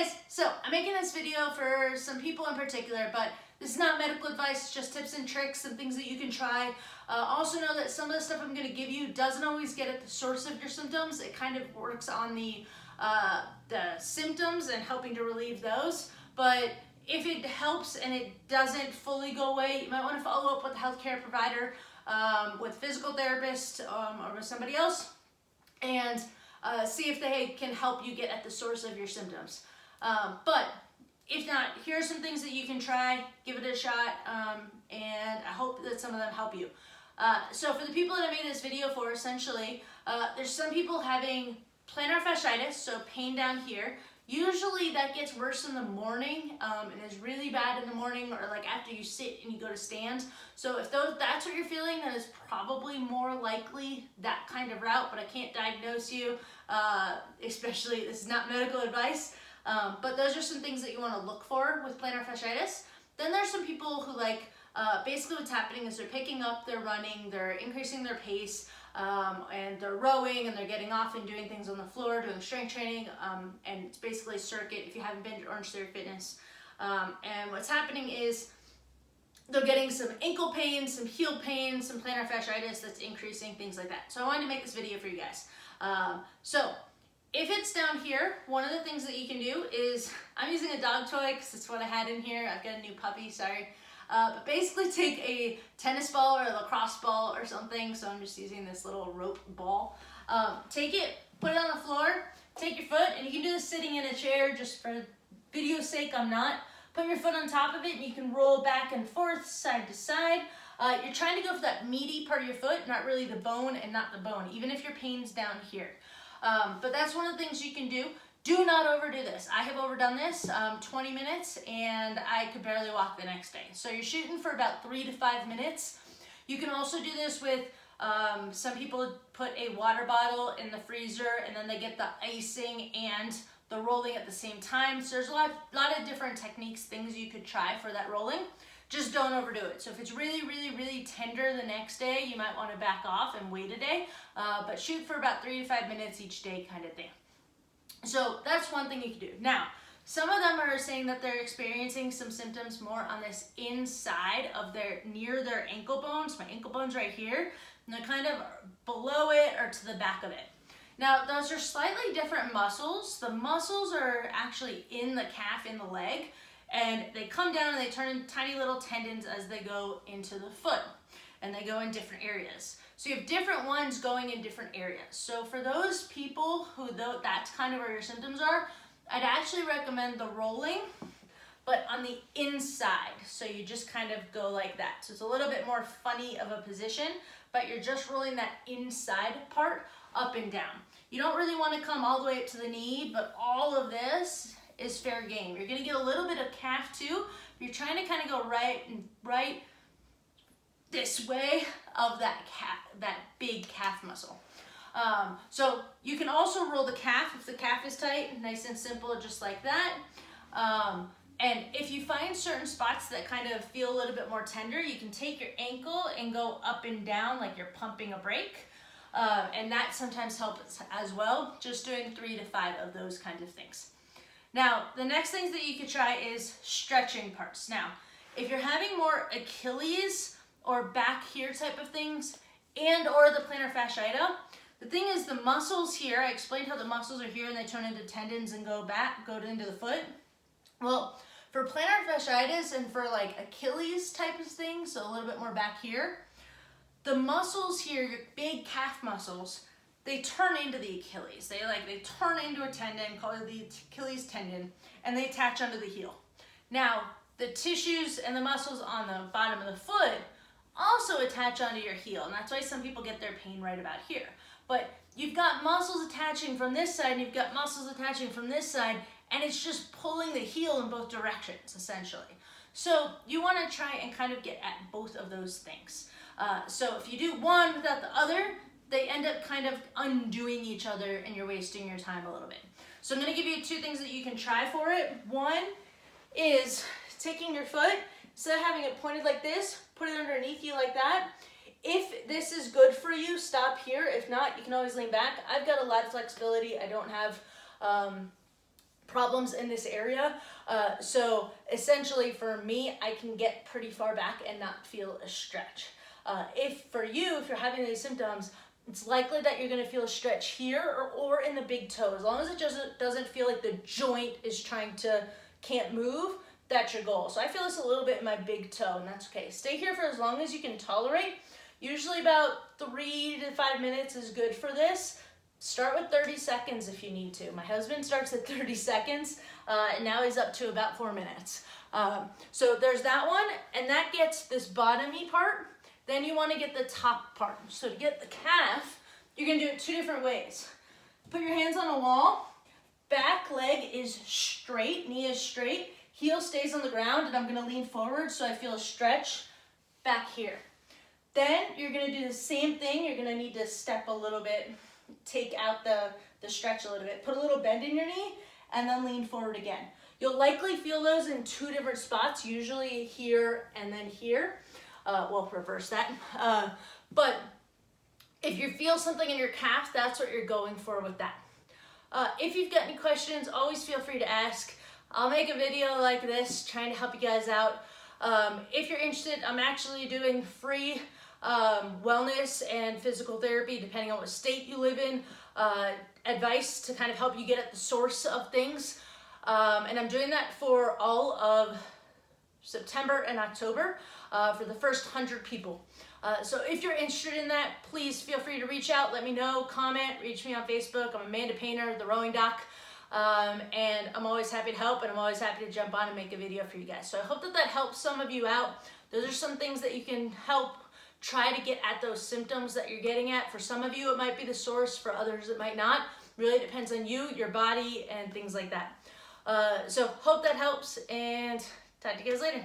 Hey guys, so I'm making this video for some people in particular, but this is not medical advice, it's just tips and tricks and things that you can try. Also know that some of the stuff I'm going to give you doesn't always get at the source of your symptoms. It kind of works on the symptoms and helping to relieve those. But if it helps and it doesn't fully go away, you might want to follow up with a healthcare provider, with a physical therapist, or with somebody else, and see if they can help you get at the source of your symptoms. But if not, here are some things that you can try, give it a shot, and I hope that some of them help you. So for the people that I made this video for, essentially, there's some people having plantar fasciitis, so pain down here. Usually that gets worse in the morning, and is really bad in the morning, or like after you sit and you go to stand. So if that's what you're feeling, then it's probably more likely that kind of route, but I can't diagnose you, especially, this is not medical advice, but those are some things that you want to look for with plantar fasciitis. Then there's some people who basically what's happening is they're picking up, they're running, they're increasing their pace, and they're rowing and they're getting off and doing things on the floor, doing strength training, and it's basically a circuit if you haven't been to Orange Theory Fitness. And what's happening is they're getting some ankle pain, some heel pain, some plantar fasciitis that's increasing, things like that. So I wanted to make this video for you guys. So if it's down here, one of the things that you can do is, I'm using a dog toy because it's what I had in here. I've got a new puppy, sorry. But basically take a tennis ball or a lacrosse ball or something, so I'm just using this little rope ball. Take it, put it on the floor, take your foot, and you can do this sitting in a chair, just for video's sake, I'm not. Put your foot on top of it and you can roll back and forth, side to side. You're trying to go for that meaty part of your foot, not really the bone and not the bone, even if your pain's down here. But that's one of the things you can do. Do not overdo this. I have overdone this, 20 minutes, and I could barely walk the next day. So you're shooting for about 3 to 5 minutes. You can also do this with, some people put a water bottle in the freezer and then they get the icing and the rolling at the same time. So there's a lot of different techniques, things you could try for that rolling. Just don't overdo it. So if it's really, really, really tender the next day, you might want to back off and wait a day, but shoot for about 3 to 5 minutes each day kind of thing. So that's one thing you can do. Now, some of them are saying that they're experiencing some symptoms more on this inside of near their ankle bones. My ankle bone's right here, and they're kind of below it or to the back of it. Now, those are slightly different muscles. The muscles are actually in the calf, in the leg, and they come down and they turn into tiny little tendons as they go into the foot, and they go in different areas. So you have different ones going in different areas. So for those people who that's kind of where your symptoms are, I'd actually recommend the rolling, but on the inside. So you just kind of go like that. So it's a little bit more funny of a position, but you're just rolling that inside part up and down. You don't really want to come all the way up to the knee, but all of this is fair game. You're gonna get a little bit of calf too. You're trying to kind of go right this way of that big calf muscle. So you can also roll the calf if the calf is tight, nice and simple, just like that. And if you find certain spots that kind of feel a little bit more tender, you can take your ankle and go up and down like you're pumping a brake. And that sometimes helps as well, just doing 3 to 5 of those kinds of things. Now, the next things that you could try is stretching parts. Now, if you're having more Achilles or back here type of things, and or the plantar fasciitis, the thing is the muscles here, I explained how the muscles are here and they turn into tendons and go into the foot. Well, for plantar fasciitis and for like Achilles type of things, so a little bit more back here, the muscles here, your big calf muscles, they turn into the Achilles. They turn into a tendon called the Achilles tendon, and they attach under the heel. Now, the tissues and the muscles on the bottom of the foot also attach onto your heel, and that's why some people get their pain right about here. But you've got muscles attaching from this side, and you've got muscles attaching from this side, and it's just pulling the heel in both directions, essentially. So you want to try and kind of get at both of those things. So if you do one without the other, they end up kind of undoing each other, and you're wasting your time a little bit. So I'm going to give you 2 things that you can try for it. One is taking your foot, instead of having it pointed like this, put it underneath you like that. If this is good for you, stop here. If not, you can always lean back. I've got a lot of flexibility. I don't have problems in this area. So essentially for me, I can get pretty far back and not feel a stretch. If you're having these symptoms, it's likely that you're gonna feel a stretch here or in the big toe. As long as it doesn't feel like the joint is can't move, that's your goal. So I feel this a little bit in my big toe, and that's okay. Stay here for as long as you can tolerate. Usually about 3 to 5 minutes is good for this. Start with 30 seconds if you need to. My husband starts at 30 seconds, and now he's up to about 4 minutes. So there's that one, and that gets this bottomy part. Then you want to get the top part. So to get the calf, you're going to do it 2 different ways. Put your hands on a wall. Back leg is straight, knee is straight. Heel stays on the ground, and I'm going to lean forward so I feel a stretch back here. Then you're going to do the same thing. You're going to need to step a little bit, take out the stretch a little bit. Put a little bend in your knee, and then lean forward again. You'll likely feel those in 2 different spots, usually here and then here. Well, reverse that. But if you feel something in your calf, that's what you're going for with that. If you've got any questions, always feel free to ask. I'll make a video like this trying to help you guys out. If you're interested, I'm actually doing free wellness and physical therapy, depending on what state you live in, advice to kind of help you get at the source of things. And I'm doing that for all of September and October for the first 100 people. So if you're interested in that, please feel free to reach out, let me know, comment, reach me on Facebook. I'm Amanda Painter, the Rowing Doc. And I'm always happy to help, and I'm always happy to jump on and make a video for you guys. So I hope that helps some of you out. Those are some things that you can help try to get at those symptoms that you're getting at. For some of you, it might be the source. For others, it might not. Really depends on you, your body, and things like that. So hope that helps, and talk to you guys later.